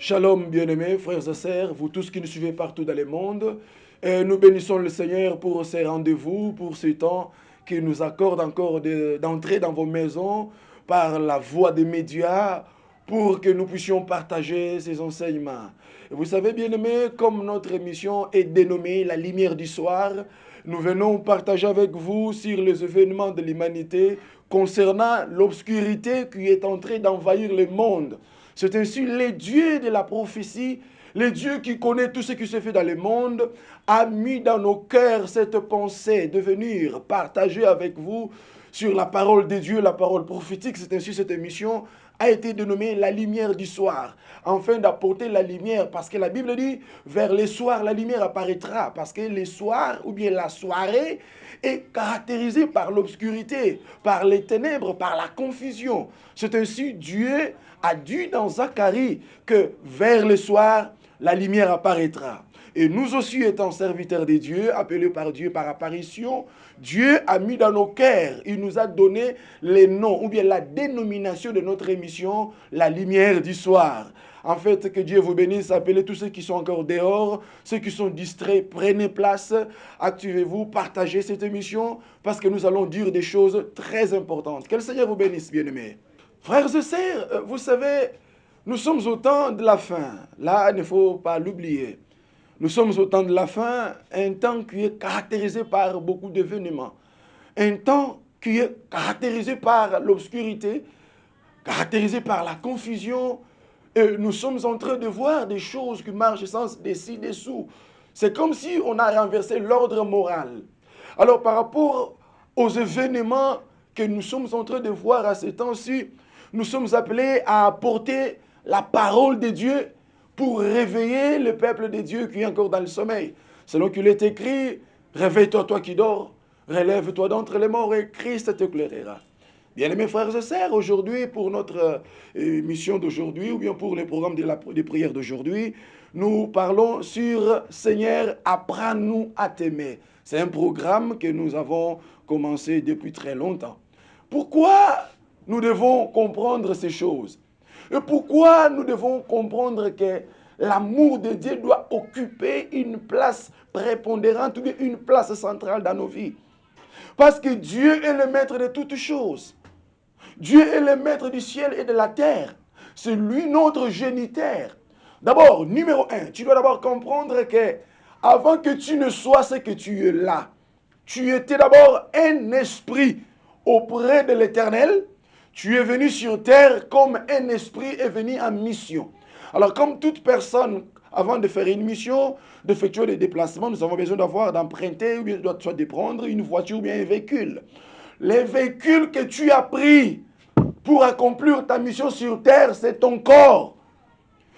Shalom, bien-aimés, frères et sœurs, vous tous qui nous suivez partout dans le monde. Et nous bénissons le Seigneur pour ces rendez-vous, pour ce temps qu'il nous accorde encore d'entrer dans vos maisons par la voie des médias pour que nous puissions partager ces enseignements. Et vous savez, bien-aimés, comme notre émission est dénommée La lumière du soir, nous venons partager avec vous sur les événements de l'humanité concernant l'obscurité qui est en train d'envahir le monde. C'est ainsi le Dieu de la prophétie, le Dieu qui connaît tout ce qui se fait dans le monde, a mis dans nos cœurs cette pensée de venir partager avec vous sur la parole de Dieu, la parole prophétique. C'est ainsi cette émission a été dénommée la lumière du soir, afin d'apporter la lumière, parce que la Bible dit, vers les soirs, la lumière apparaîtra, parce que les soirs, ou bien la soirée, est caractérisée par l'obscurité, par les ténèbres, par la confusion. C'est ainsi Dieu a dit dans Zacharie que vers le soir, la lumière apparaîtra. Et nous aussi, étant serviteurs de Dieu, appelés par Dieu par apparition, Dieu a mis dans nos cœurs, il nous a donné les noms, ou bien la dénomination de notre émission, la lumière du soir. En fait, que Dieu vous bénisse, appelez tous ceux qui sont encore dehors, ceux qui sont distraits, prenez place, activez-vous, partagez cette émission, parce que nous allons dire des choses très importantes. Que le Seigneur vous bénisse, bien-aimés. Frères et sœurs, vous savez, nous sommes au temps de la fin. Là, il ne faut pas l'oublier. Nous sommes au temps de la fin, un temps qui est caractérisé par beaucoup d'événements. Un temps qui est caractérisé par l'obscurité, caractérisé par la confusion. Et nous sommes en train de voir des choses qui marchent sans dessus-dessous. C'est comme si on a renversé l'ordre moral. Alors, par rapport aux événements que nous sommes en train de voir à ce temps-ci, nous sommes appelés à apporter la parole de Dieu pour réveiller le peuple de Dieu qui est encore dans le sommeil. Selon qu'il est écrit, réveille-toi, toi qui dors, relève-toi d'entre les morts et Christ t'éclairera. Bien-aimés frères et sœurs, aujourd'hui, pour notre mission d'aujourd'hui, ou bien pour le programme des prières d'aujourd'hui, nous parlons sur Seigneur, apprends-nous à t'aimer. C'est un programme que nous avons commencé depuis très longtemps. Pourquoi nous devons comprendre ces choses? Et pourquoi nous devons comprendre que l'amour de Dieu doit occuper une place prépondérante ou bien une place centrale dans nos vies? Parce que Dieu est le maître de toutes choses. Dieu est le maître du ciel et de la terre. C'est lui notre géniteur. D'abord, numéro un, tu dois d'abord comprendre que avant que tu ne sois ce que tu es là, tu étais d'abord un esprit auprès de l'Éternel. Tu es venu sur terre comme un esprit est venu en mission. Alors, comme toute personne, avant de faire une mission, d'effectuer des déplacements, nous avons besoin d'emprunter, ou bien soit de prendre une voiture ou bien un véhicule. Les véhicules que tu as pris pour accomplir ta mission sur terre, c'est ton corps.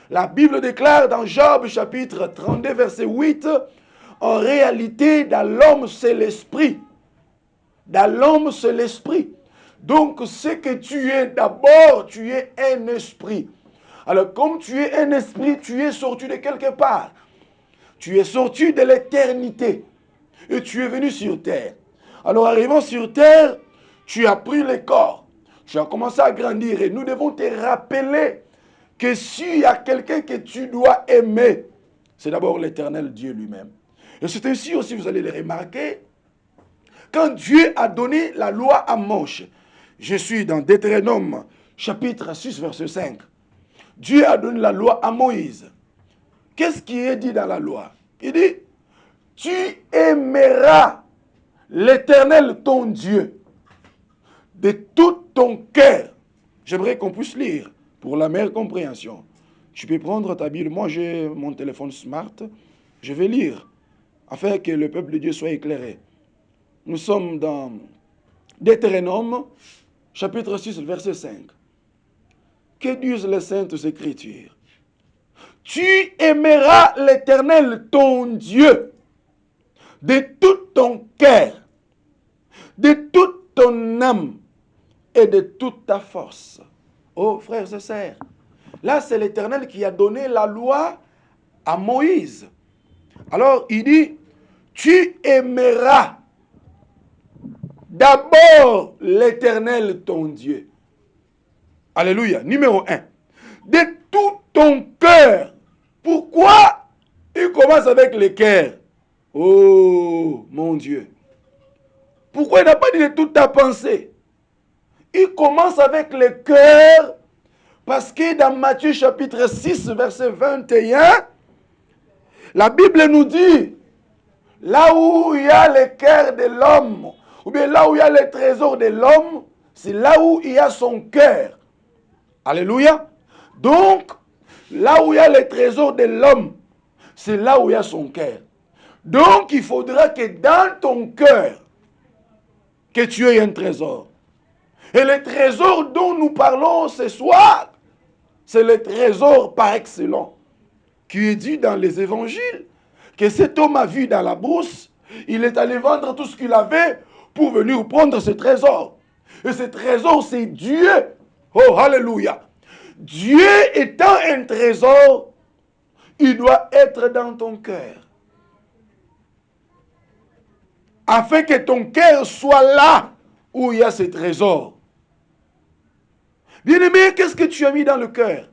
La Bible déclare dans Job chapitre 32, verset 8, en réalité, dans l'homme, c'est l'esprit. Dans l'homme, c'est l'esprit. Donc, ce que tu es d'abord, tu es un esprit. Alors, comme tu es un esprit, tu es sorti de quelque part. Tu es sorti de l'éternité. Et tu es venu sur terre. Alors, arrivant sur terre, tu as pris le corps. Tu as commencé à grandir. Et nous devons te rappeler que s'il y a quelqu'un que tu dois aimer, c'est d'abord l'Éternel Dieu lui-même. Et c'est ainsi aussi, vous allez le remarquer, quand Dieu a donné la loi à Moïse, je suis dans Deutéronome chapitre 6, verset 5. Dieu a donné la loi à Moïse. Qu'est-ce qui est dit dans la loi? Il dit, tu aimeras l'Éternel ton Dieu de tout ton cœur. J'aimerais qu'on puisse lire pour la meilleure compréhension. Tu peux prendre ta Bible. Moi, j'ai mon téléphone smart. Je vais lire afin que le peuple de Dieu soit éclairé. Nous sommes dans Deutéronome, chapitre 6, verset 5. Que disent les saintes écritures? Tu aimeras l'Éternel ton Dieu de tout ton cœur, de toute ton âme et de toute ta force. Oh frères et sœurs, là c'est l'Éternel qui a donné la loi à Moïse. Alors il dit, tu aimeras d'abord l'Éternel ton Dieu. Alléluia. Numéro 1. De tout ton cœur. Pourquoi il commence avec le cœur? Oh, mon Dieu. Pourquoi il n'a pas dit de toute ta pensée? Il commence avec le cœur parce que dans Matthieu chapitre 6, verset 21, la Bible nous dit, là où il y a le cœur de l'homme, ou bien là où il y a le trésor de l'homme, c'est là où il y a son cœur. Alléluia. Donc, là où il y a le trésor de l'homme, c'est là où il y a son cœur. Donc, il faudra que dans ton cœur, que tu aies un trésor. Et le trésor dont nous parlons ce soir, c'est le trésor par excellence, qui est dit dans les évangiles, que cet homme a vu dans la brousse, il est allé vendre tout ce qu'il avait pour venir prendre ce trésor. Et ce trésor, c'est Dieu. Oh, alléluia. Dieu étant un trésor, il doit être dans ton cœur. Afin que ton cœur soit là où il y a ce trésor. Bien-aimé, qu'est-ce que tu as mis dans le cœur?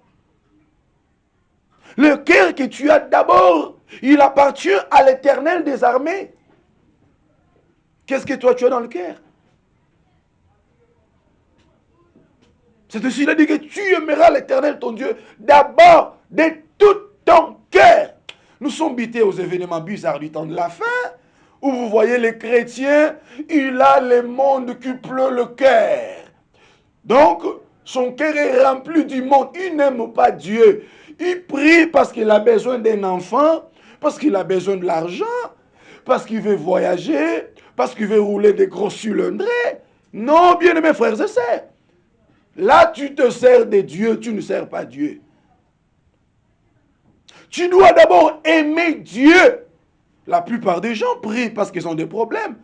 Le cœur que tu as d'abord, il appartient à l'Éternel des armées. Qu'est-ce que toi tu as dans le cœur? C'est aussi, il a dit que tu aimeras l'Éternel ton Dieu d'abord de tout ton cœur. Nous sommes bités aux événements bizarres du temps de la fin, où vous voyez les chrétiens, il a le monde qui pleut le cœur. Donc, son cœur est rempli du monde. Il n'aime pas Dieu. Il prie parce qu'il a besoin d'un enfant, parce qu'il a besoin de l'argent, parce qu'il veut voyager, parce qu'il veut rouler des gros cylindrés. Non, bien-aimés frères et sœurs. Là, tu te sers de Dieu, tu ne sers pas Dieu. Tu dois d'abord aimer Dieu. La plupart des gens prient parce qu'ils ont des problèmes.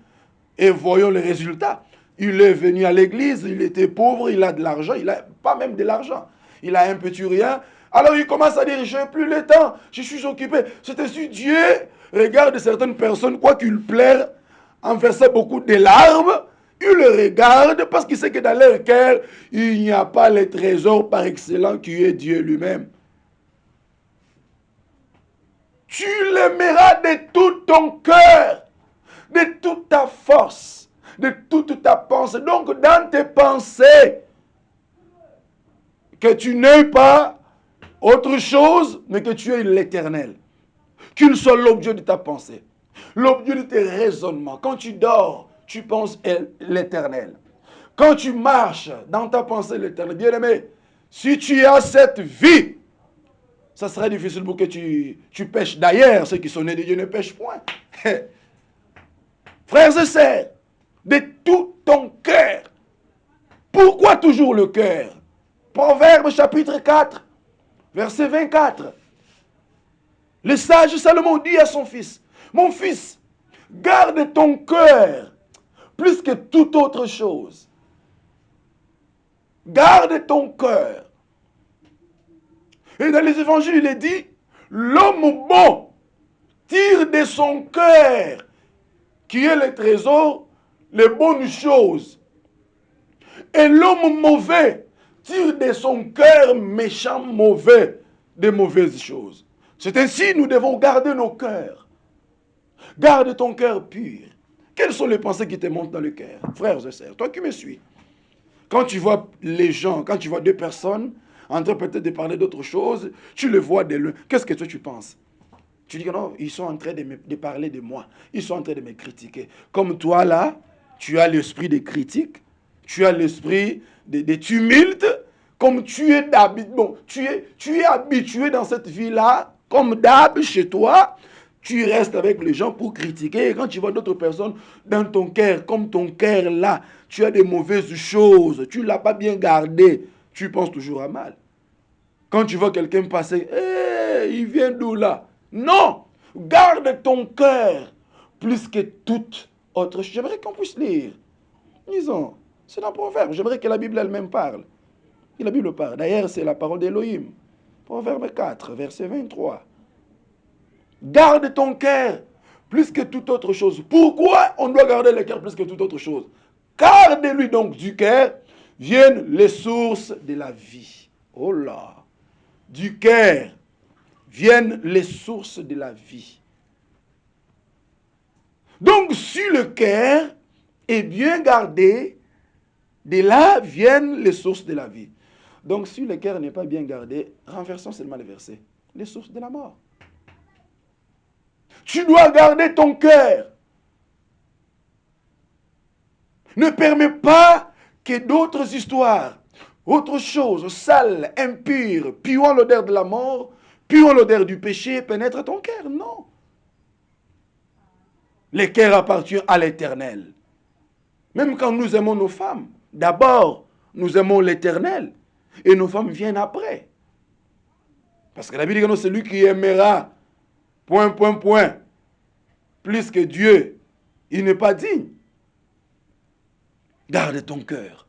Et voyons les résultats. Il est venu à l'église, il était pauvre, il a de l'argent, il n'a pas même de l'argent. Il a un petit rien. Alors il commence à dire, je n'ai plus le temps, je suis occupé. C'est ainsi Dieu regarde certaines personnes, quoi qu'il pleure, en versant beaucoup de larmes. Il le regarde parce qu'il sait que dans leur cœur, il n'y a pas le trésor par excellence qui est Dieu lui-même. Tu l'aimeras de tout ton cœur, de toute ta force, de toute ta pensée. Donc, dans tes pensées, que tu n'aies pas autre chose, mais que tu aies l'Éternel. Qu'il soit l'objet de ta pensée, l'objet de tes raisonnements. Quand tu dors, tu penses l'Éternel. Quand tu marches dans ta pensée, l'Éternel. Bien-aimé, si tu as cette vie, ça sera difficile pour que tu pêches. D'ailleurs, ceux qui sont nés de Dieu ne pêchent point. Frères et sœurs, de tout ton cœur. Pourquoi toujours le cœur? Proverbe chapitre 4, verset 24. Le sage Salomon dit à son fils, mon fils, garde ton cœur plus que toute autre chose. Garde ton cœur. Et dans les évangiles, il est dit, l'homme bon tire de son cœur, qui est le trésor, les bonnes choses. Et l'homme mauvais tire de son cœur méchant, mauvais, des mauvaises choses. C'est ainsi que nous devons garder nos cœurs. Garde ton cœur pur. Quelles sont les pensées qui te montent dans le cœur? Frères et sœurs, toi qui me suis. Quand tu vois les gens, quand tu vois deux personnes en train peut-être de parler d'autre chose, tu le vois de loin. Qu'est-ce que toi tu penses? Tu dis que non, ils sont en train de parler de moi. Ils sont en train de me critiquer. Comme toi là, tu as l'esprit de critique, tu as l'esprit de tumulte, comme tu es d'habitude. Bon, tu es habitué dans cette vie-là, comme d'hab chez toi, tu restes avec les gens pour critiquer. Et quand tu vois d'autres personnes dans ton cœur, comme ton cœur là, tu as des mauvaises choses, tu ne l'as pas bien gardé, tu penses toujours à mal. Quand tu vois quelqu'un passer, il vient d'où là? Non! Garde ton cœur plus que toute autre chose. J'aimerais qu'on puisse lire. Lisons. C'est un proverbe. J'aimerais que la Bible elle-même parle. Et la Bible parle. D'ailleurs, c'est la parole d'Élohim. Proverbe 4, verset 23. Garde ton cœur plus que toute autre chose. Pourquoi on doit garder le cœur plus que toute autre chose? Car de lui donc du cœur viennent les sources de la vie. Oh là! du cœur viennent les sources de la vie. Donc, si le cœur est bien gardé, de là viennent les sources de la vie. Donc, si le cœur n'est pas bien gardé, renversons seulement les versets. Les sources de la mort. Tu dois garder ton cœur. Ne permets pas que d'autres histoires, autres choses sales, impures, puant l'odeur de la mort, puant l'odeur du péché, pénètrent ton cœur. Non. Le cœur appartient à l'Éternel. Même quand nous aimons nos femmes, d'abord, nous aimons l'Éternel. Et nos femmes viennent après. Parce que la Bible dit que c'est celui qui aimera, plus que Dieu, il n'est pas digne. Garde ton cœur,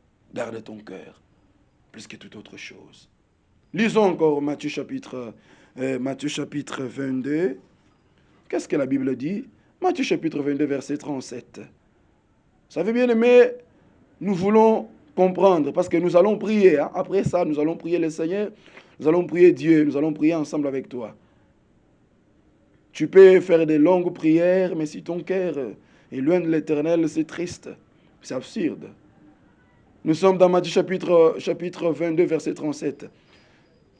plus que toute autre chose. Lisons encore Matthieu chapitre 22. Qu'est-ce que la Bible dit? Matthieu chapitre 22, verset 37. Vous savez bien aimé, nous voulons comprendre, parce que nous allons prier. Hein? Après ça, nous allons prier le Seigneur, nous allons prier Dieu, nous allons prier ensemble avec toi. Tu peux faire des longues prières, mais si ton cœur est loin de l'Éternel, c'est triste, c'est absurde. Nous sommes dans Matthieu chapitre 22, verset 37.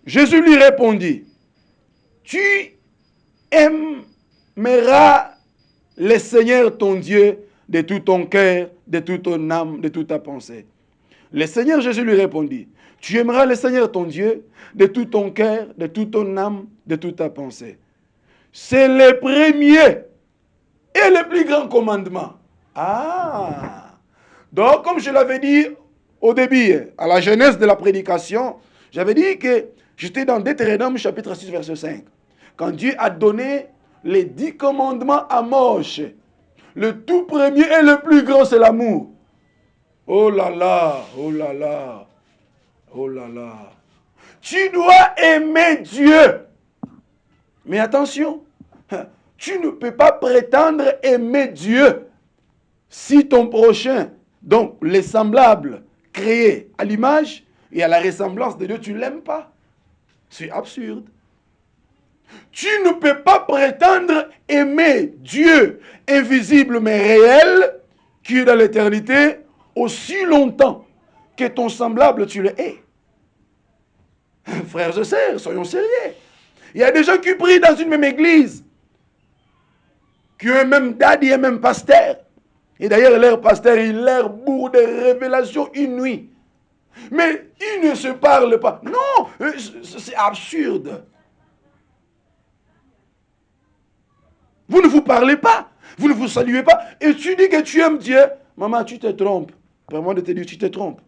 Jésus lui répondit, tu aimeras le Seigneur ton Dieu de tout ton cœur, de toute ton âme, de toute ta pensée. Le Seigneur Jésus lui répondit, tu aimeras le Seigneur ton Dieu de tout ton cœur, de toute ton âme, de toute ta pensée. C'est le premier et le plus grand commandement. Ah! Donc, comme je l'avais dit au début, à la genèse de la prédication, j'avais dit que j'étais dans Deutéronome chapitre 6, verset 5. Quand Dieu a donné les 10 commandements à Moïse, le tout premier et le plus grand, c'est l'amour. Oh là là, oh là là, oh là là. Tu dois aimer Dieu. Mais attention, tu ne peux pas prétendre aimer Dieu si ton prochain, donc les semblables créés à l'image et à la ressemblance de Dieu, tu ne l'aimes pas. C'est absurde. Tu ne peux pas prétendre aimer Dieu invisible mais réel, qui est dans l'éternité, aussi longtemps que ton semblable tu le hais. Frères et sœurs, soyons sérieux. Il y a des gens qui prient dans une même église, qui ont un même dad et un même pasteur. Et d'ailleurs, leur pasteur, il leur bourre de révélations inouïes. Mais ils ne se parlent pas. Non, c'est absurde. Vous ne vous parlez pas. Vous ne vous saluez pas. Et tu dis que tu aimes Dieu. Maman, tu te trompes. Permets de te dire, tu te trompes.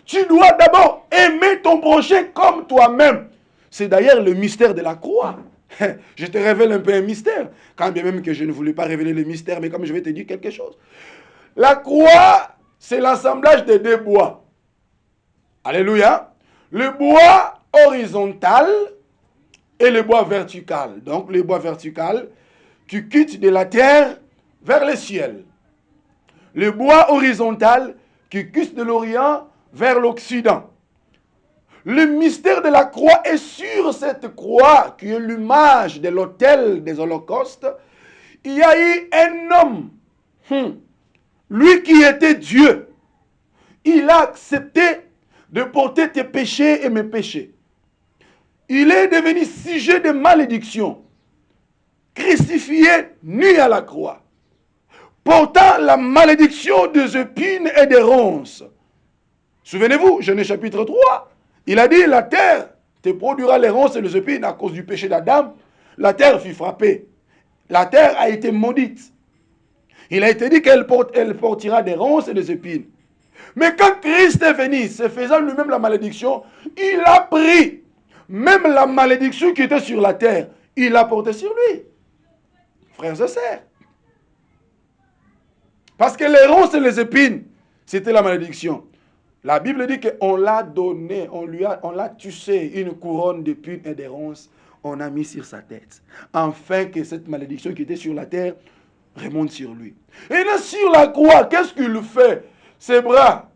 Tu dois d'abord aimer ton prochain comme toi-même. C'est d'ailleurs le mystère de la croix. Je te révèle un peu un mystère. Quand bien même que je ne voulais pas révéler le mystère, mais comme je vais te dire quelque chose. La croix, c'est l'assemblage des deux bois. Alléluia. Le bois horizontal et le bois vertical. Donc le bois vertical qui quitte de la terre vers le ciel. Le bois horizontal qui quitte de l'Orient vers l'Occident. Le mystère de la croix est sur cette croix qui est l'image de l'autel des holocaustes. Il y a eu un homme, lui qui était Dieu. Il a accepté de porter tes péchés et mes péchés. Il est devenu sujet de malédiction, crucifié nu à la croix, portant la malédiction des épines et des ronces. Souvenez-vous, Genèse chapitre 3, il a dit, la terre te produira les ronces et les épines à cause du péché d'Adam. La terre fut frappée. La terre a été maudite. Il a été dit qu'elle portera des ronces et des épines. Mais quand Christ est venu, se faisant lui-même la malédiction, il a pris même la malédiction qui était sur la terre. Il l'a portée sur lui. Frères et sœurs. Parce que les ronces et les épines, c'était la malédiction. La Bible dit qu'on l'a donné, on l'a tué une couronne d'épines et de ronces, on a mis sur sa tête. Afin que cette malédiction qui était sur la terre remonte sur lui. Et là, sur la croix, qu'est-ce qu'il fait? Ses bras,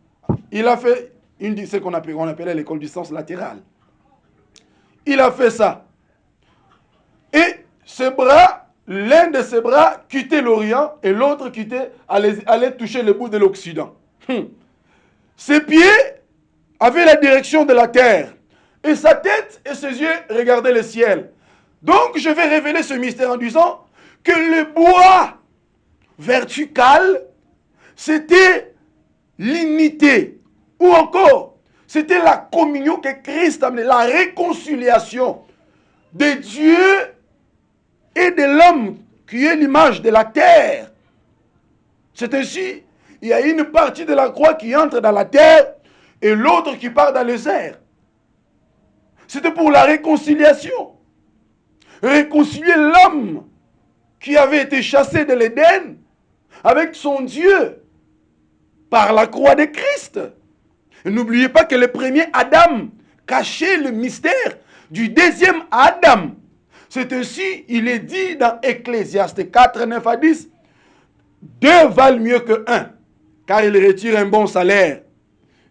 il a fait ce qu'on appelait l'école du sens latéral. Il a fait ça. Et ses bras, l'un de ses bras quittait l'Orient et l'autre allait toucher le bout de l'Occident. Ses pieds avaient la direction de la terre. Et sa tête et ses yeux regardaient le ciel. Donc je vais révéler ce mystère en disant que le bois vertical, c'était l'unité. Ou encore, c'était la communion que Christ a amenée, la réconciliation de Dieu et de l'homme qui est l'image de la terre. C'est ainsi, il y a une partie de la croix qui entre dans la terre et l'autre qui part dans les airs. C'était pour la réconciliation. Réconcilier l'homme qui avait été chassé de l'Éden avec son Dieu par la croix de Christ. N'oubliez pas que le premier Adam cachait le mystère du deuxième Adam. C'est ainsi, il est dit dans Ecclésiaste 4, 9 à 10, 2 valent mieux que 1, car ils retirent un bon salaire.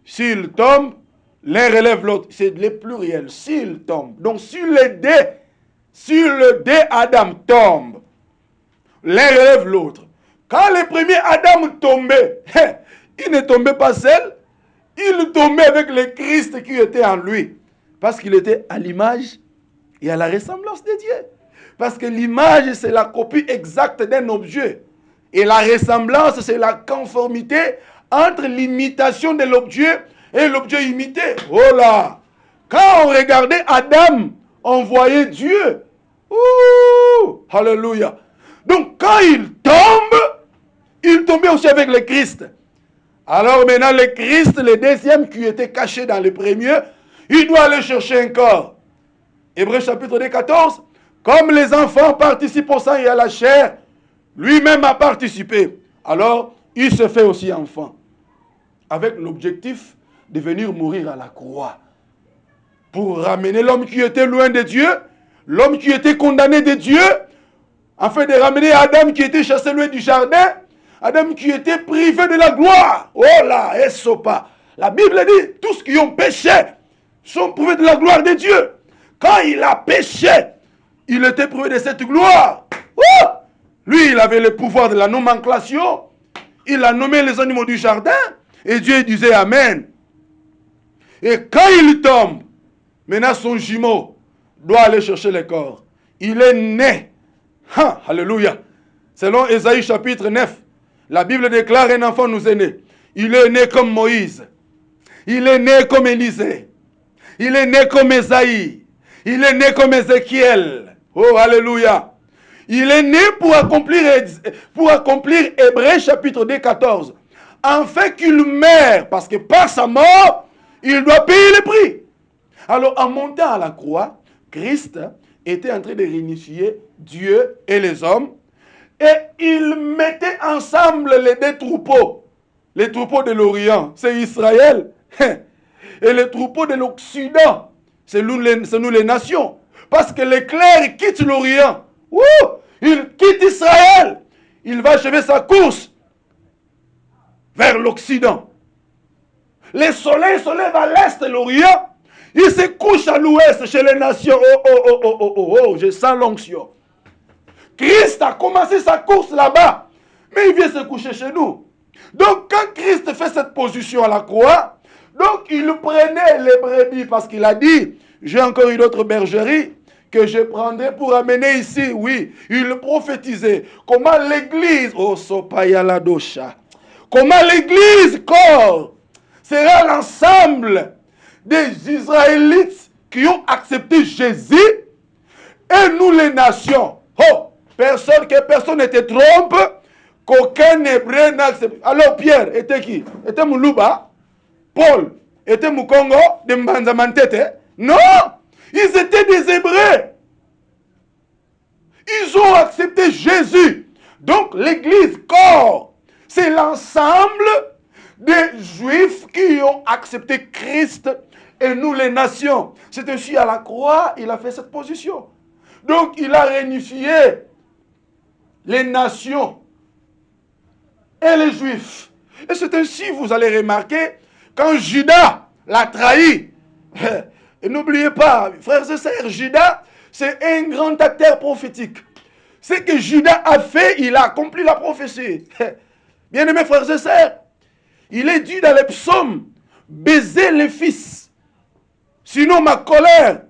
S'ils tombent, l'un relève l'autre. C'est le pluriel, s'ils tombent. Donc sur le deux Adam tombe, l'un relève l'autre. Quand le premier Adam tombait, il ne tombait pas seul, il tombait avec le Christ qui était en lui. Parce qu'il était à l'image et à la ressemblance de Dieu. Parce que l'image, c'est la copie exacte d'un objet. Et la ressemblance, c'est la conformité entre l'imitation de l'objet et l'objet imité. Oh là! Quand on regardait Adam, on voyait Dieu. Ouh! Alléluia! Donc quand il tombait aussi avec le Christ. Alors maintenant, le Christ, le deuxième qui était caché dans le premier, il doit aller chercher un corps. Hébreux chapitre 2, 14. Comme les enfants participent au sang et à la chair, lui-même a participé. Alors, il se fait aussi enfant. Avec l'objectif de venir mourir à la croix. Pour ramener l'homme qui était loin de Dieu, l'homme qui était condamné de Dieu, afin de ramener Adam qui était chassé loin du jardin, Adam qui était privé de la gloire. Oh là, et sopa. La Bible dit, tous qui ont péché sont privés de la gloire de Dieu. Quand il a péché, il était privé de cette gloire. Oh! Lui, il avait le pouvoir de la nomenclature. Il a nommé les animaux du jardin. Et Dieu disait Amen. Et quand il tombe, maintenant son jumeau doit aller chercher le corps. Il est né. Alléluia. Selon Ésaïe chapitre 9, la Bible déclare un enfant nous est né. Il est né comme Moïse. Il est né comme Élisée. Il est né comme Ésaïe. Il est né comme Ézéchiel. Oh, alléluia. Il est né pour accomplir Hébreux chapitre 2, 14. Afin qu'il meure, parce que par sa mort, il doit payer le prix. Alors, en montant à la croix, Christ était en train de réunifier Dieu et les hommes. Et il mettait ensemble les deux troupeaux. Les troupeaux de l'Orient, c'est Israël. Et les troupeaux de l'Occident, c'est nous les nations. Parce que l'éclair quitte l'Orient. Il quitte Israël. Il va achever sa course vers l'Occident. Le soleil se lève à l'est de l'Orient. Il se couche à l'ouest chez les nations. Oh, je sens l'onction. Christ a commencé sa course là-bas. Mais il vient se coucher chez nous. Donc quand Christ fait cette position à la croix, donc il prenait les brebis parce qu'il a dit, j'ai encore une autre bergerie que je prendrai pour amener ici. Oui, il prophétisait comment l'église, comment l'église corps sera l'ensemble des Israélites qui ont accepté Jésus et nous les nations. Que personne ne te trompe, qu'aucun hébreu n'accepte. Alors Pierre était qui? Était Moulouba? Paul était Moukongo de Mbanzamantete? Non! Ils étaient des hébreux. Ils ont accepté Jésus. Donc l'église corps, c'est l'ensemble des juifs qui ont accepté Christ et nous les nations. C'est ainsi à la croix, il a fait cette position. Donc il a réunifié les nations et les juifs. Et c'est ainsi, vous allez remarquer, quand Judas l'a trahi. Et n'oubliez pas, frères et sœurs, Judas, c'est un grand acteur prophétique. Ce que Judas a fait, il a accompli la prophétie. Bien-aimés frères et sœurs, il est dit dans les psaumes, baiser les fils. Sinon ma colère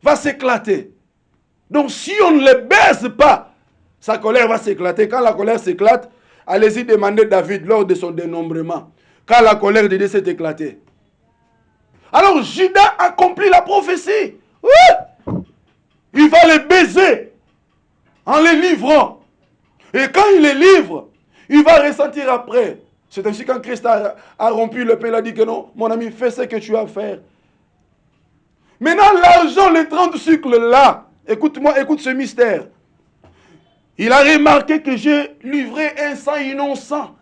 va s'éclater. Donc si on ne le baise pas, sa colère va s'éclater. Quand la colère s'éclate, allez-y demander David lors de son dénombrement. Quand la colère de Dieu s'est éclatée. Alors Judas accomplit la prophétie. Oui. Il va les baiser en les livrant. Et quand il les livre, il va ressentir après. C'est ainsi quand Christ a rompu le pain, il a dit que non, mon ami, fais ce que tu as à faire. Maintenant, l'argent, les 30 cycles là, écoute-moi, écoute ce mystère. Il a remarqué que j'ai livré un sang innocent.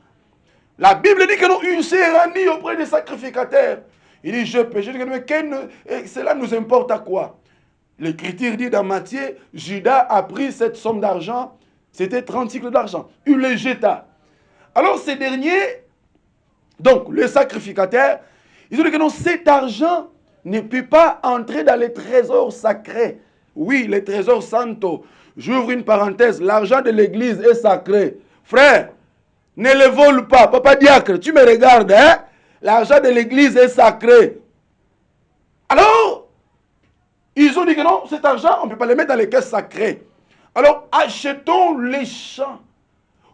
La Bible dit que non, il s'est rendu auprès des sacrificateurs. Il dit, je péché. Mais cela nous importe à quoi? L'Écriture dit dans Matthieu, Judas a pris cette somme d'argent, c'était 30 cycles d'argent. Il les jeta. Alors ces derniers, donc le sacrificateur, ils ont dit que non, cet argent ne peut pas entrer dans les trésors sacrés. Oui, les trésors santos. J'ouvre une parenthèse, l'argent de l'église est sacré. Frère, ne le vole pas. Papa diacre, tu me regardes, hein? L'argent de l'église est sacré. Alors, ils ont dit que non, cet argent, on ne peut pas le mettre dans les caisses sacrées. Alors, achetons les champs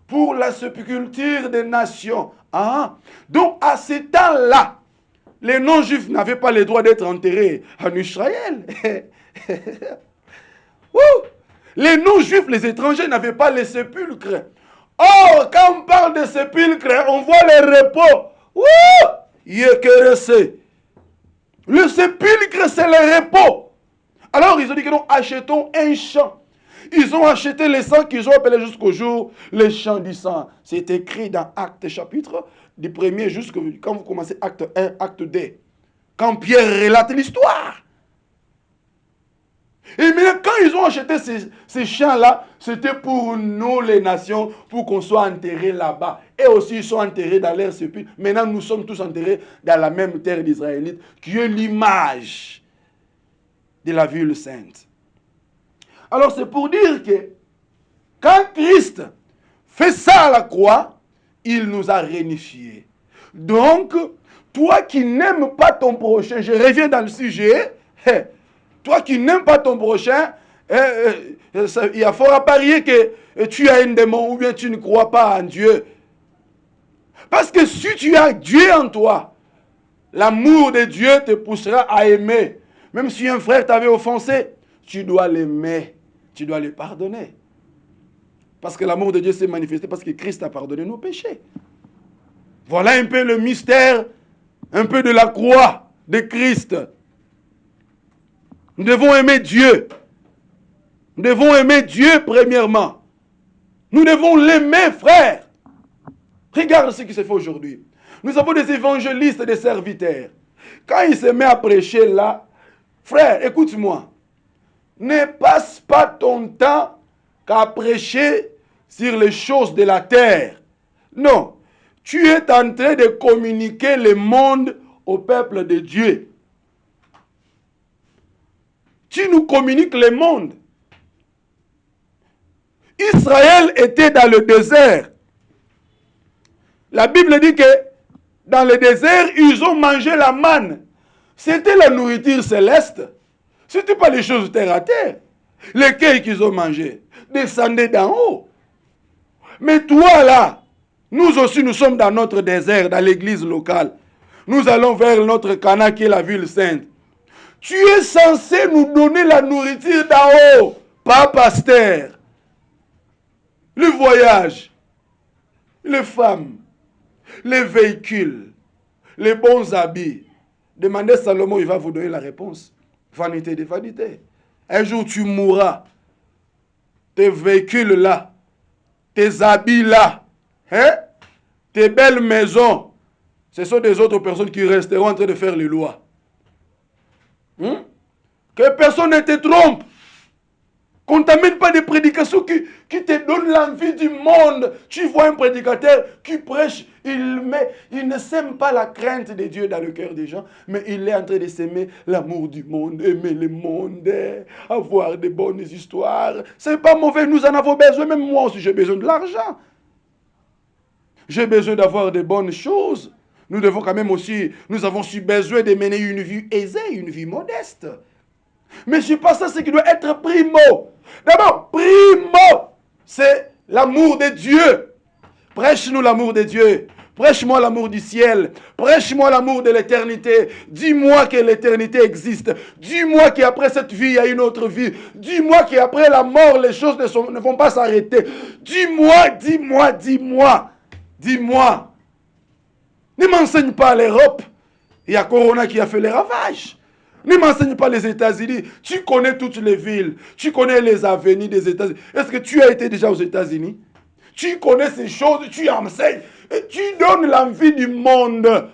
pour la sépulture des nations. Ah, donc, à ce temps-là, les non-juifs n'avaient pas le droit d'être enterrés en Israël. Les non-juifs, les étrangers, n'avaient pas les sépulcres. Or, quand on parle de sépulcre, on voit les repos. Le sépulcre, c'est le repos. Alors, ils ont dit que nous achetons un champ. Ils ont acheté les sangs qu'ils ont appelés jusqu'au jour les champs du sang. C'est écrit dans Actes chapitre du premier jusqu'au quand vous commencez acte 1, acte 2. Quand Pierre relate l'histoire. Et maintenant, quand ils ont acheté ces champs-là, c'était pour nous, les nations, pour qu'on soit enterrés là-bas. Et aussi, ils sont enterrés dans leur sépulcre. Maintenant, nous sommes tous enterrés dans la même terre d'Israélite, qui est l'image de la ville sainte. Alors, c'est pour dire que quand Christ fait ça à la croix, il nous a réunifiés. Donc, toi qui n'aimes pas ton prochain, je reviens dans le sujet, toi qui n'aimes pas ton prochain, il y a fort à parier que tu as un démon ou bien tu ne crois pas en Dieu. Parce que si tu as Dieu en toi, l'amour de Dieu te poussera à aimer. Même si un frère t'avait offensé, tu dois l'aimer, tu dois le pardonner. Parce que l'amour de Dieu s'est manifesté parce que Christ a pardonné nos péchés. Voilà un peu le mystère, un peu de la croix de Christ. Nous devons aimer Dieu. Nous devons aimer Dieu premièrement. Nous devons l'aimer, frère. Regarde ce qui se fait aujourd'hui. Nous avons des évangélistes et des serviteurs. Quand ils se mettent à prêcher là, frère, écoute-moi. Ne passe pas ton temps qu'à prêcher sur les choses de la terre. Non. Tu es en train de communiquer le monde au peuple de Dieu. Tu nous communiques le monde. Israël était dans le désert. La Bible dit que dans le désert, ils ont mangé la manne. C'était la nourriture céleste. Ce n'était pas les choses terre à terre. Lesquelles qu'ils ont mangé descendaient d'en haut. Mais toi là, nous aussi nous sommes dans notre désert, dans l'église locale. Nous allons vers notre Cana qui est la ville sainte. Tu es censé nous donner la nourriture d'en haut, pas pasteur. Le voyage, les femmes, les véhicules, les bons habits. Demandez Salomon, il va vous donner la réponse. Vanité de vanité. Un jour tu mourras. Tes véhicules là, tes habits là, hein? Tes belles maisons, ce sont des autres personnes qui resteront en train de faire les lois. Que personne ne te trompe. Qu'on ne t'amène pas des prédications qui te donnent l'envie du monde. Tu vois un prédicateur qui prêche, il ne sème pas la crainte de Dieu dans le cœur des gens, mais il est en train de s'aimer l'amour du monde, aimer le monde, avoir de bonnes histoires. Ce n'est pas mauvais, nous en avons besoin, même moi aussi j'ai besoin de l'argent. J'ai besoin d'avoir de bonnes choses. Nous devons quand même aussi, nous avons aussi besoin de mener une vie aisée, une vie modeste. Mais je pense que ce qui doit être primo. D'abord, primo, c'est l'amour de Dieu. Prêche-nous l'amour de Dieu. Prêche-moi l'amour du ciel. Prêche-moi l'amour de l'éternité. Dis-moi que l'éternité existe. Dis-moi qu'après cette vie, il y a une autre vie. Dis-moi qu'après la mort, les choses ne vont pas s'arrêter. Dis-moi, dis-moi, dis-moi. Dis-moi. Ne m'enseigne pas l'Europe. Il y a Corona qui a fait les ravages. Ne m'enseigne pas les États-Unis. Tu connais toutes les villes. Tu connais les avenirs des États-Unis. Est-ce que tu as été déjà aux États-Unis? Tu connais ces choses, tu enseignes. Et tu donnes l'envie du monde.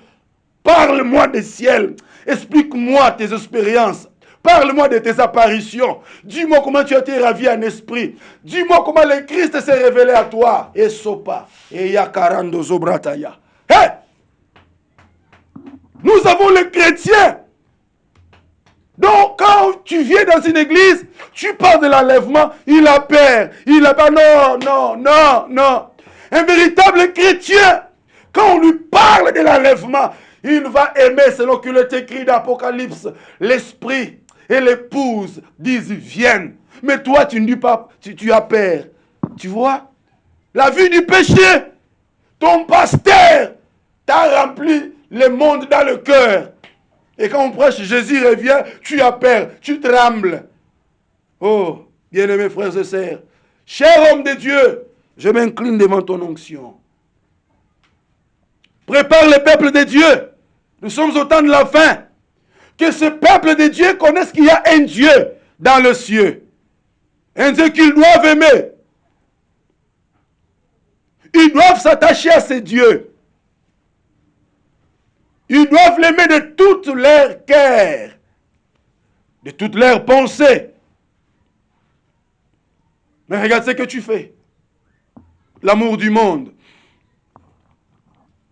Parle-moi des ciels. Explique-moi tes expériences. Parle-moi de tes apparitions. Dis-moi comment tu as été ravi en esprit. Dis-moi comment le Christ s'est révélé à toi. Et sopa. Et yakarando zobrataya. Hey! Nous avons les chrétiens. Donc, quand tu viens dans une église, tu parles de l'enlèvement, il a peur. Il a peur. Non, non, non, non. Un véritable chrétien, quand on lui parle de l'enlèvement, il va aimer, selon qu'il est écrit dans l'Apocalypse, l'esprit et l'épouse disent viennent. Mais toi, tu ne dis pas, tu as peur. Tu vois? La vie du péché, ton pasteur t'a rempli le monde dans le cœur. Et quand on prêche, Jésus revient, tu as peur, tu trembles. Oh, bien-aimés frères et sœurs, cher homme de Dieu, je m'incline devant ton onction. Prépare le peuple de Dieu. Nous sommes au temps de la fin. Que ce peuple de Dieu connaisse qu'il y a un Dieu dans le ciel. Un Dieu qu'ils doivent aimer. Ils doivent s'attacher à ce Dieu. Ils doivent l'aimer de toute leur cœur, de toute leur pensée. Mais regarde ce que tu fais. L'amour du monde.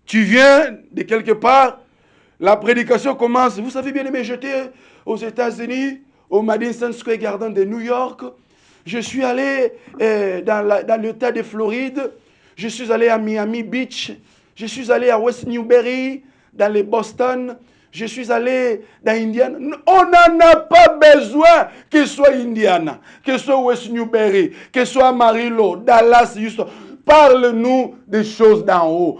Tu viens de quelque part, la prédication commence. Vous savez bien aimé, j'étais aux États-Unis, au Madison Square Garden de New York. Je suis allé dans l'État de Floride. Je suis allé à Miami Beach. Je suis allé à West Newbury, dans les Boston. Je suis allé dans Indiana. On n'en a pas besoin que ce soit Indiana, que ce soit West Newbury, que ce soit Amarillo, Dallas, Houston. Parle-nous des choses d'en haut.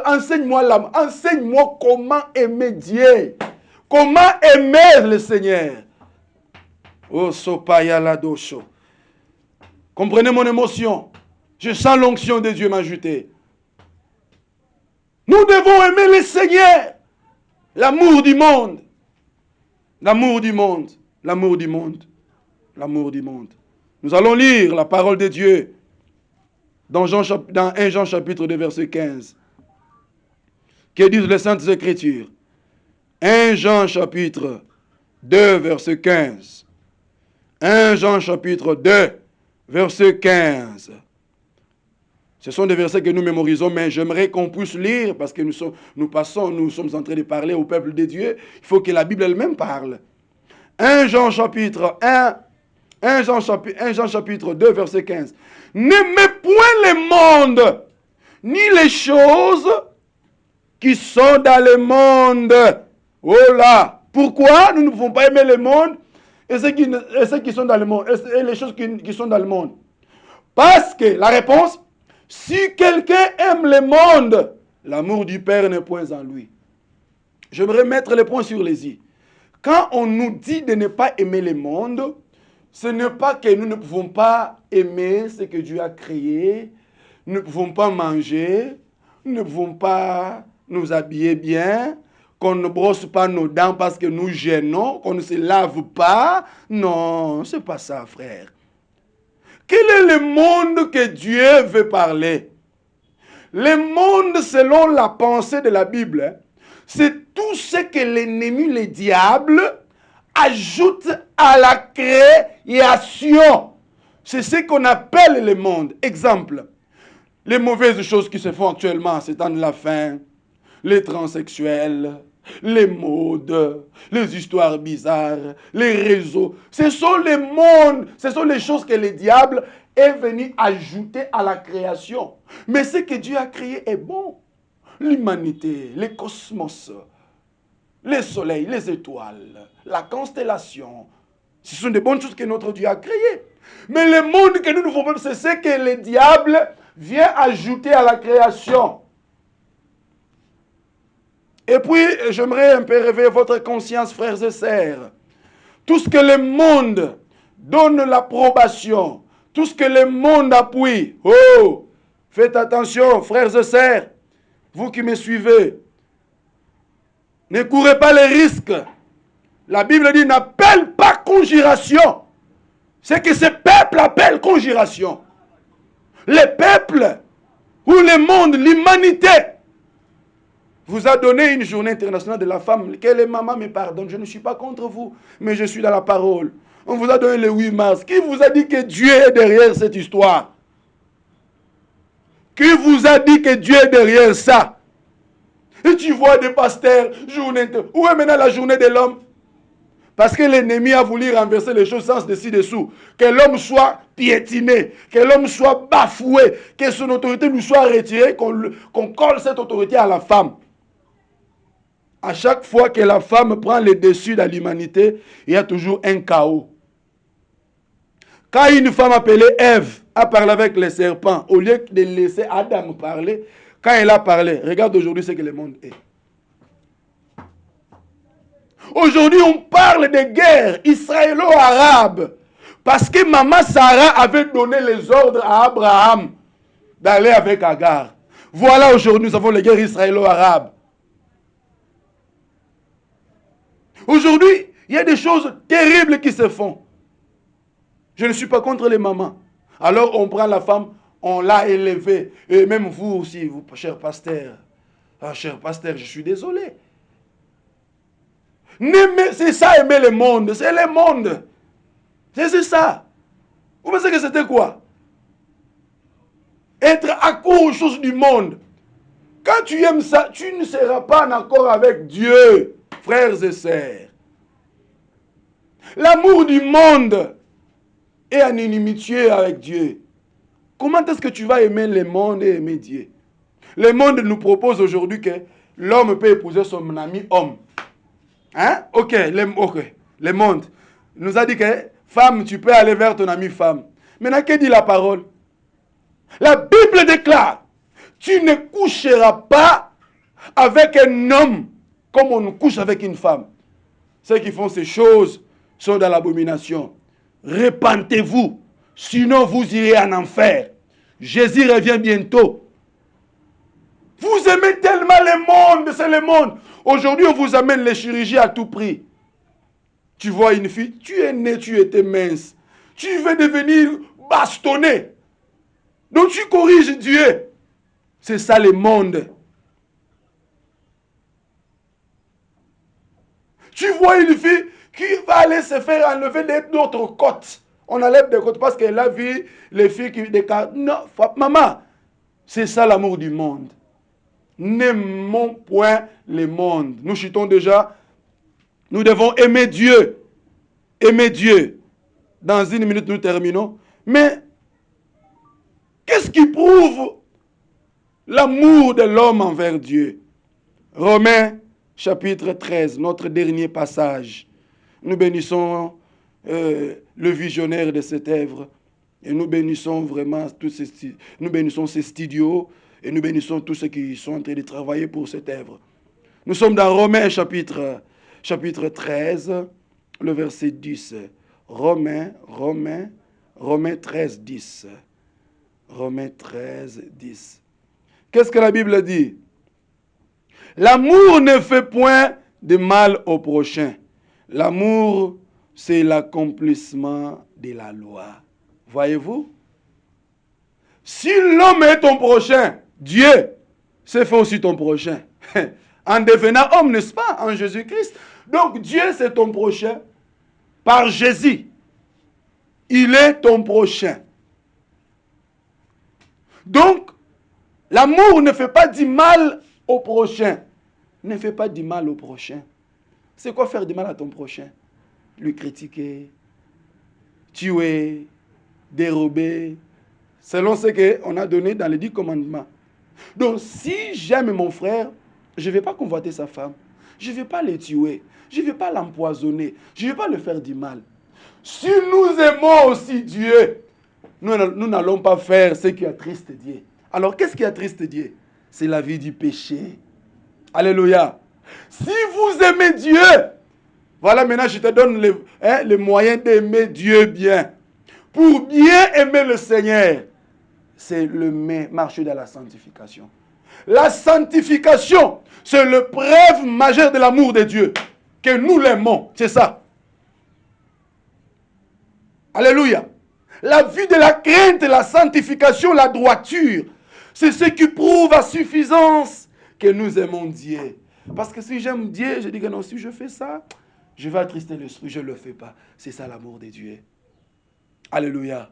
Enseigne-moi enseigne-moi comment aimer Dieu. Comment aimer le Seigneur. Oh, sopaya la dosho. Comprenez mon émotion. Je sens l'onction de Dieu m'ajouter. Nous devons aimer le Seigneur. L'amour du monde. L'amour du monde. L'amour du monde. L'amour du monde. Nous allons lire la parole de Dieu dans 1 Jean chapitre 2 verset 15. Que disent les Saintes Écritures? 1 Jean chapitre 2 verset 15. 1 Jean chapitre 2 verset 15. Ce sont des versets que nous mémorisons, mais j'aimerais qu'on puisse lire, parce que nous sommes en train de parler au peuple de Dieu. Il faut que la Bible elle-même parle. 1 Jean chapitre 2, verset 15. N'aimez point le monde, ni les choses qui sont dans le monde. Oh là! Pourquoi nous ne pouvons pas aimer le monde et ceux qui sont dans le monde, et les choses qui sont dans le monde? Parce que, la réponse, si quelqu'un aime le monde, l'amour du Père n'est point en lui. J'aimerais mettre les points sur les i. Quand on nous dit de ne pas aimer le monde, ce n'est pas que nous ne pouvons pas aimer ce que Dieu a créé, nous ne pouvons pas manger, nous ne pouvons pas nous habiller bien, qu'on ne brosse pas nos dents parce que nous gênons, qu'on ne se lave pas. Non, c'est pas ça, frère. Quel est le monde que Dieu veut parler? Le monde, selon la pensée de la Bible, c'est tout ce que l'ennemi, le diable, ajoute à la création. C'est ce qu'on appelle le monde. Exemple, les mauvaises choses qui se font actuellement, c'est dans la faim, les transsexuels, les modes, les histoires bizarres, les réseaux. Ce sont les mondes, ce sont les choses que le diable est venu ajouter à la création. Mais ce que Dieu a créé est bon. L'humanité, les cosmos, les soleils, les étoiles, la constellation, ce sont des bonnes choses que notre Dieu a créées. Mais le monde que nous ne voulons pas, c'est ce que le diable vient ajouter à la création. Et puis, j'aimerais un peu réveiller votre conscience, frères et sœurs. Tout ce que le monde donne l'approbation, tout ce que le monde appuie. Oh, faites attention, frères et sœurs, vous qui me suivez. Ne courez pas les risques. La Bible dit, n'appelle pas conjuration. C'est que ce peuple appelle conjuration. Le peuple, ou le monde, l'humanité, vous a donné une journée internationale de la femme. Que les mamans me pardonnent, je ne suis pas contre vous, mais je suis dans la parole. On vous a donné le 8 mars. Qui vous a dit que Dieu est derrière cette histoire? Qui vous a dit que Dieu est derrière ça? Et tu vois des pasteurs, journée. Où est maintenant la journée de l'homme? Parce que l'ennemi a voulu renverser les choses sans dessus-dessous. Que l'homme soit piétiné, que l'homme soit bafoué, que son autorité lui soit retirée, qu'on colle cette autorité à la femme. À chaque fois que la femme prend le dessus dans l'humanité, il y a toujours un chaos. Quand une femme appelée Ève a parlé avec les serpents, au lieu de laisser Adam parler, quand elle a parlé, regarde aujourd'hui ce que le monde est. Aujourd'hui, on parle de guerre israélo-arabe parce que maman Sarah avait donné les ordres à Abraham d'aller avec Agar. Voilà, aujourd'hui, nous avons les guerres israélo-arabes. Aujourd'hui, il y a des choses terribles qui se font. Je ne suis pas contre les mamans. Alors, on prend la femme, on l'a élevée. Et même vous aussi, vous, cher pasteur. Ah, cher pasteur, je suis désolé. C'est ça, aimer le monde. C'est le monde. C'est ça. Vous pensez que c'était quoi? Être accro aux choses du monde. Quand tu aimes ça, tu ne seras pas en accord avec Dieu, frères et sœurs. L'amour du monde est en inimitié avec Dieu. Comment est-ce que tu vas aimer le monde et aimer Dieu? Le monde nous propose aujourd'hui que l'homme peut épouser son ami homme. Hein? Ok, le monde nous a dit que femme, tu peux aller vers ton ami femme. Maintenant, que dit la parole? La Bible déclare, tu ne coucheras pas avec un homme comme on couche avec une femme. Ceux qui font ces choses sont dans l'abomination. Repentez-vous, sinon vous irez en enfer. Jésus revient bientôt. Vous aimez tellement le monde, c'est le monde. Aujourd'hui, on vous amène les chirurgies à tout prix. Tu vois une fille, tu es né, tu étais mince. Tu veux devenir bastonné. Donc tu corriges Dieu. C'est ça le monde. Tu vois une fille qui va aller se faire enlever d'autres côtes. On enlève des côtes parce qu'elle a vu les filles qui déclarent. Non, maman, c'est ça l'amour du monde. N'aimons point le monde. Nous chutons déjà. Nous devons aimer Dieu. Aimer Dieu. Dans une minute, nous terminons. Mais, qu'est-ce qui prouve l'amour de l'homme envers Dieu? Romains, chapitre 13, notre dernier passage. Nous bénissons le visionnaire de cette œuvre. Et nous bénissons vraiment nous bénissons ces studios. Et nous bénissons tous ceux qui sont en train de travailler pour cette œuvre. Nous sommes dans Romains chapitre 13, le verset 10. Romains 13, 10. Romains 13, 10. Qu'est-ce que la Bible dit? L'amour ne fait point de mal au prochain. L'amour, c'est l'accomplissement de la loi. Voyez-vous? Si l'homme est ton prochain, Dieu se fait aussi ton prochain. En devenant homme, n'est-ce pas? En Jésus-Christ. Donc Dieu, c'est ton prochain par Jésus. il est ton prochain. Donc, l'amour ne fait pas du mal au prochain. Ne fais pas du mal au prochain. C'est quoi faire du mal à ton prochain? Lui critiquer, tuer, dérober, selon ce qu'on a donné dans les 10 commandements. Donc, si j'aime mon frère, je ne vais pas convoiter sa femme. Je ne vais pas le tuer. Je ne vais pas l'empoisonner. Je ne vais pas le faire du mal. Si nous aimons aussi Dieu, nous n'allons pas faire ce qui attriste Dieu. Alors, qu'est-ce qui attriste Dieu? C'est la vie du péché. Alléluia. Si vous aimez Dieu, voilà, maintenant je te donne le moyen d'aimer Dieu bien. Pour bien aimer le Seigneur, c'est le marcher dans la sanctification. La sanctification, c'est le preuve majeure de l'amour de Dieu. Que nous l'aimons, c'est ça. Alléluia. La vie de la crainte, la sanctification, la droiture, c'est ce qui prouve à suffisance que nous aimons Dieu. Parce que si j'aime Dieu, je dis que non, si je fais ça, je vais attrister l'esprit, je ne le fais pas. C'est ça l'amour de Dieu. Alléluia.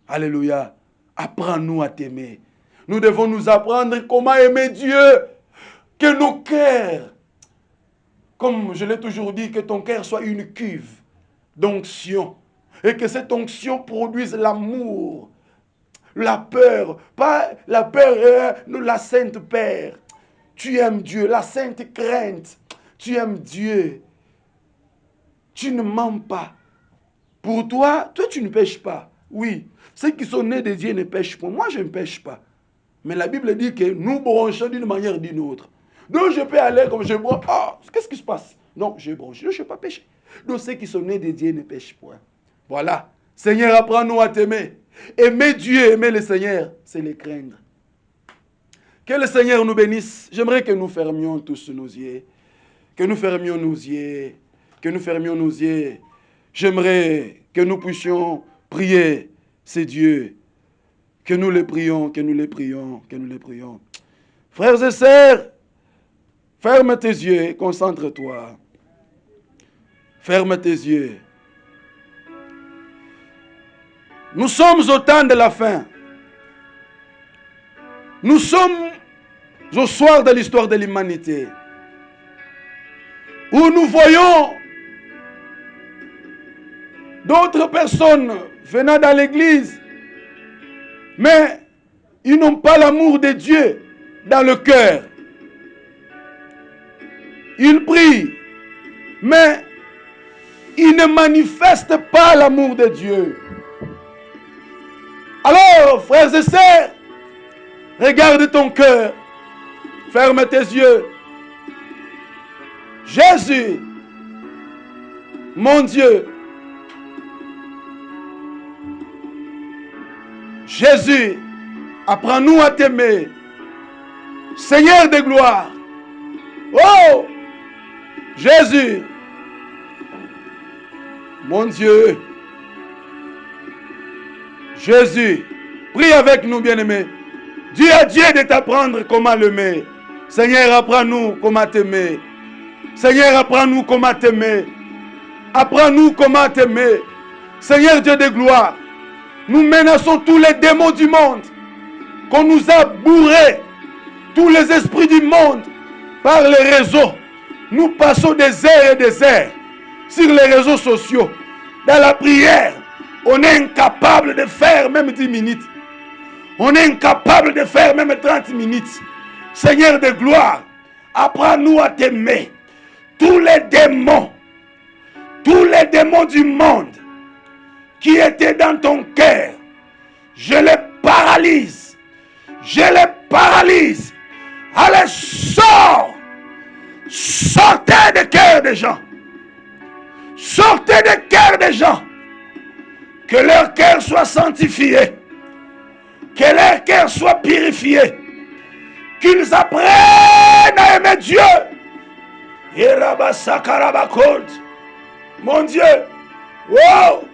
Alléluia. Apprends-nous à t'aimer. Nous devons nous apprendre comment aimer Dieu. Que nos cœurs, comme je l'ai toujours dit, que ton cœur soit une cuve d'onction. Et que cette onction produise l'amour, la peur. Pas la peur, la sainte peur. Tu aimes Dieu, la sainte crainte. Tu aimes Dieu. Tu ne mens pas. Pour toi, tu ne pêches pas. Oui, ceux qui sont nés de Dieu ne pêchent pas. Moi, je ne pêche pas. Mais la Bible dit que nous bronchons d'une manière ou d'une autre. Donc, je peux aller comme je bronche. Ah, qu'est-ce qui se passe? Non, je bronche. Je ne vais pas pécher. Donc, ceux qui sont nés de Dieu ne pêchent point. Voilà. Seigneur, apprends-nous à t'aimer. Aimer Dieu, aimer le Seigneur, c'est le craindre. Que le Seigneur nous bénisse. J'aimerais que nous fermions tous nos yeux. Que nous fermions nos yeux. Que nous fermions nos yeux. J'aimerais que nous puissions prier, c'est Dieu. Que nous les prions, que nous les prions, que nous les prions. Frères et sœurs, ferme tes yeux, concentre-toi. Ferme tes yeux. Nous sommes au temps de la fin. Nous sommes au soir de l'histoire de l'humanité, où nous voyons d'autres personnes venant dans l'église, mais ils n'ont pas l'amour de Dieu dans le cœur. Ils prient, mais ils ne manifestent pas l'amour de Dieu. Alors, frères et sœurs, regarde ton cœur, ferme tes yeux. Jésus, mon Dieu, Jésus, apprends-nous à t'aimer. Seigneur de gloire. Oh, Jésus, mon Dieu. Jésus, prie avec nous, bien-aimés. Dis à Dieu de t'apprendre comment l'aimer. Seigneur, apprends-nous comment t'aimer. Seigneur, apprends-nous comment t'aimer. Apprends-nous comment t'aimer. Seigneur Dieu de gloire, nous menaçons tous les démons du monde qu'on nous a bourrés, tous les esprits du monde par les réseaux. Nous passons des heures et des heures sur les réseaux sociaux. Dans la prière, on est incapable de faire même 10 minutes. On est incapable de faire même 30 minutes. Seigneur de gloire, apprends-nous à t'aimer. Tous les démons du monde qui étaient dans ton cœur, je les paralyse. Je les paralyse. Allez, sors. Sortez des cœurs des gens. Sortez des cœurs des gens. Que leur cœur soit sanctifié. Que leur cœur soit purifié. Qu'ils apprennent à aimer Dieu. Mon Dieu. Wow.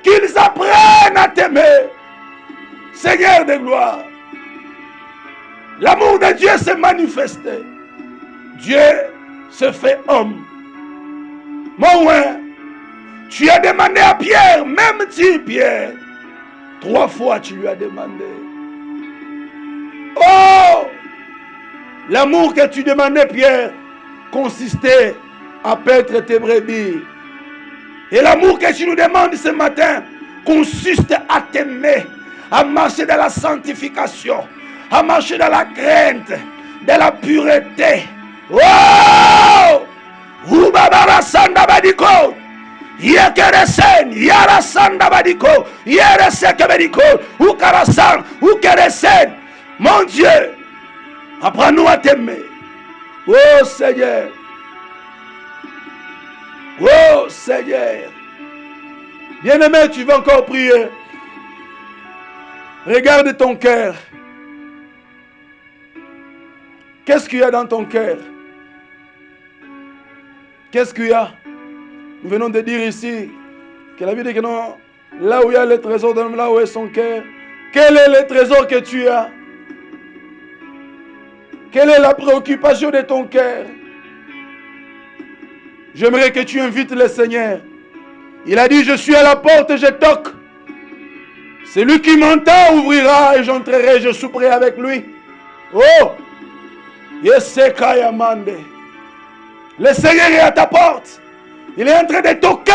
Qu'ils apprennent à t'aimer. Seigneur de gloire. L'amour de Dieu s'est manifesté. Dieu se fait homme. Mon ouais, Tu as demandé à Pierre, même si Pierre, 3 fois tu lui as demandé. Oh! L'amour que tu demandais, Pierre, consistait à paître tes brebis. Et l'amour que tu nous demandes ce matin consiste à t'aimer, à marcher dans la sanctification, à marcher dans la crainte, dans la pureté. Oh! Ubabara sanda badiko. Yekeresen, yara sanda badiko. Yereseke badiko. Ukarasan, ukeresen. Mon Dieu, apprends-nous à t'aimer. Oh Seigneur. Oh Seigneur. Bien-aimé, tu vas encore prier. Regarde ton cœur. Qu'est-ce qu'il y a dans ton cœur? Qu'est-ce qu'il y a? Nous venons de dire ici que la Bible dit que non, là où il y a le trésor de l'homme, là où est son cœur. Quel est le trésor que tu as? Quelle est la préoccupation de ton cœur? J'aimerais que tu invites le Seigneur. Il a dit, je suis à la porte et je toque. Celui qui m'entend ouvrira et j'entrerai, je souperai avec lui. Oh! Yesekayamande. Le Seigneur est à ta porte. Il est en train de toquer.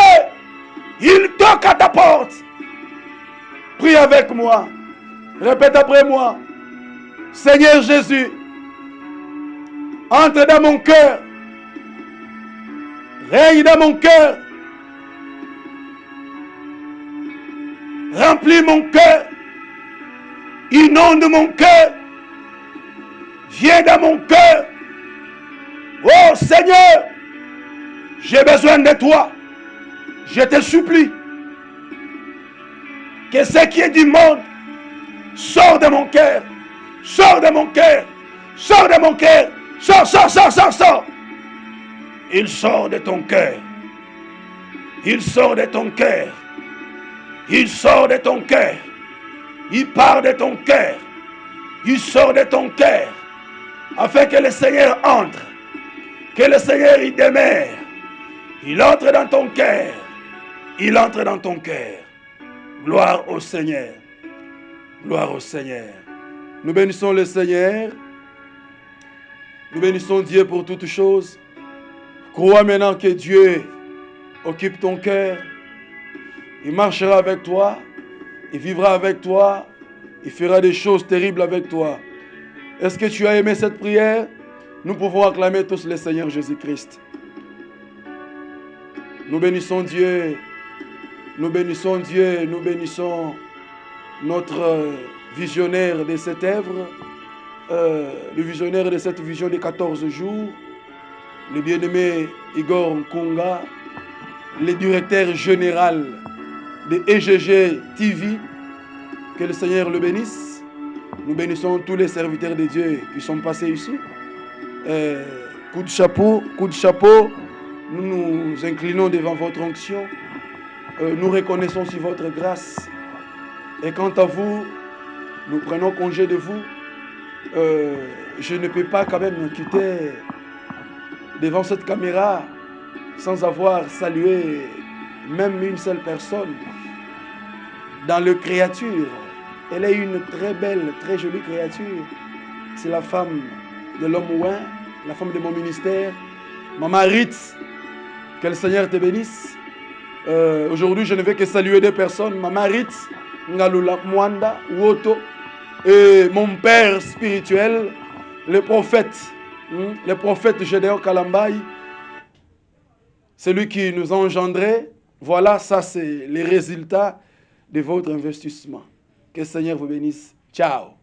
Il toque à ta porte. Prie avec moi. Répète après moi. Seigneur Jésus, entre dans mon cœur. Règne dans mon cœur. Remplis mon cœur. Inonde mon cœur. Viens dans mon cœur. Oh Seigneur, j'ai besoin de toi. Je te supplie que ce qui est du monde sort de mon cœur. Sors de mon cœur. Sors de mon cœur. Sors, sors, sors, sors, sors. Il sort de ton cœur. Il sort de ton cœur. Il sort de ton cœur. Il part de ton cœur. Il sort de ton cœur. Afin que le Seigneur entre. Que le Seigneur y demeure. Il entre dans ton cœur. Il entre dans ton cœur. Gloire au Seigneur. Gloire au Seigneur. Nous bénissons le Seigneur. Nous bénissons Dieu pour toutes choses. Crois maintenant que Dieu occupe ton cœur. Il marchera avec toi. Il vivra avec toi. Il fera des choses terribles avec toi. Est-ce que tu as aimé cette prière? Nous pouvons acclamer tous le Seigneur Jésus-Christ. Nous bénissons Dieu. Nous bénissons Dieu. Nous bénissons notre visionnaire de cette œuvre. Le visionnaire de cette vision de 14 jours. Le bien-aimé Igor Nkunga. Le directeur général de EGG TV. Que le Seigneur le bénisse. Nous bénissons tous les serviteurs de Dieu qui sont passés ici. Coup de chapeau, nous nous inclinons devant votre onction. Nous reconnaissons aussi votre grâce. Et quant à vous, nous prenons congé de vous. Je ne peux pas quand même quitter devant cette caméra sans avoir salué même une seule personne dans le créature. Elle est une très belle, très jolie créature. C'est la femme de l'homme ouin, la femme de mon ministère, Maman Ritz. Que le Seigneur te bénisse. Aujourd'hui, je ne vais que saluer deux personnes. Maman Ritz, Ngalula Mwanda, Woto, et mon père spirituel, le prophète Gédéon Kalambaï. Celui qui nous a engendrés. Voilà, ça c'est les résultats de votre investissement. Que le Seigneur vous bénisse. Ciao.